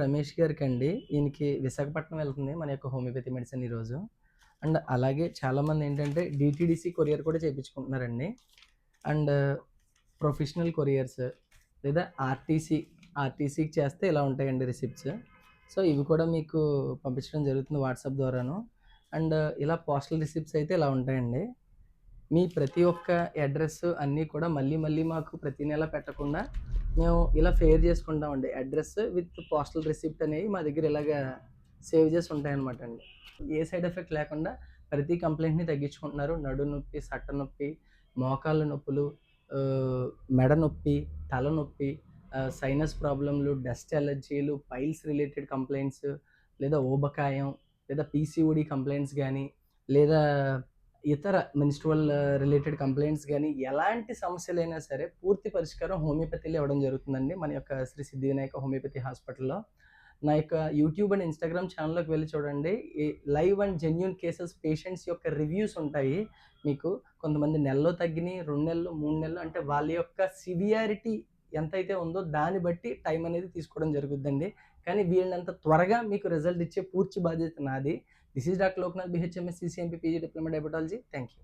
రమేష్ గారికండి. ఈయనకి విశాఖపట్నం వెళ్తుంది మన యొక్క హోమియోపతి మెడిసిన్ ఈరోజు. అండ్ అలాగే చాలామందేంటంటే డీటీడీసీ కొరియర్ కూడా చేపించుకుంటున్నారండి. అండ్ ప్రొఫెషనల్ కొరియర్స్ లేదా ఆర్టీసీకి చేస్తే ఇలా ఉంటాయండి రిసిప్ట్స్. సో, ఇవి కూడా మీకు పంపించడం జరుగుతుంది వాట్సాప్ ద్వారాను. అండ్ ఇలా పోస్టల్ రిసిప్ట్స్ అయితే ఇలా ఉంటాయండి. మీ ప్రతి ఒక్క అడ్రస్ అన్నీ కూడా మళ్ళీ మళ్ళీ మాకు ప్రతి నెల పెట్టకుండా మేము ఇలా ఫేర్ చేసుకుంటామండి. అడ్రస్ విత్ పోస్టల్ రిసిప్ట్ అనేవి మా దగ్గర ఇలాగా సేవ్ చేసి ఉంటాయన్నమాట అండి. ఏ సైడ్ ఎఫెక్ట్ లేకుండా ప్రతి కంప్లైంట్‌ని తగ్గించుకుంటున్నారు. నడుము నొప్పి, సట్ట నొప్పి, మోకాళ్ళ నొప్పులు, మెడ నొప్పి, తలనొప్పి, సైనస్ ప్రాబ్లమ్‌లు, డస్ట్ అలర్జీలు, పైల్స్ రిలేటెడ్ కంప్లెయింట్స్, లేదా ఊబకాయం, లేదా పీసీఓడీ కంప్లెయింట్స్ గానీ, లేదా ఇతర మెన్‌స్ట్రువల్ రిలేటెడ్ కంప్లెయింట్స్ గానీ, ఎలాంటి సమస్యలైనా సరే పూర్తి పరిష్కారం హోమియోపతిలో ఇవ్వడం జరుగుతుందండి. మన యొక్క శ్రీ సిద్ధి వినాయక హోమియోపతి హాస్పిటల్‌లో. నా యొక్క యూట్యూబ్ అండ్ ఇన్‌స్టాగ్రామ్ ఛానెల్‌లోకి వెళ్లి చూడండి. ఈ live and genuine cases patients యొక్క రివ్యూస్ ఉంటాయి మీకు. కొంతమంది నెలలో తగ్గినియి, 2 నెలలు, 3 నెలలు అంటే వాళ్ళ యొక్క సివియారిటీ ఎంతైతే ఉందో దాన్ని బట్టి టైం అనేది తీసుకోవడం జరుగుద్దండి. కానీ వీలైనంత త్వరగా మీకు రిజల్ట్ ఇచ్చే పూర్తి బాధ్యత నాది. This is doctor Loknath, BHMS, CCMP, PG diploma diabetology. Thank you.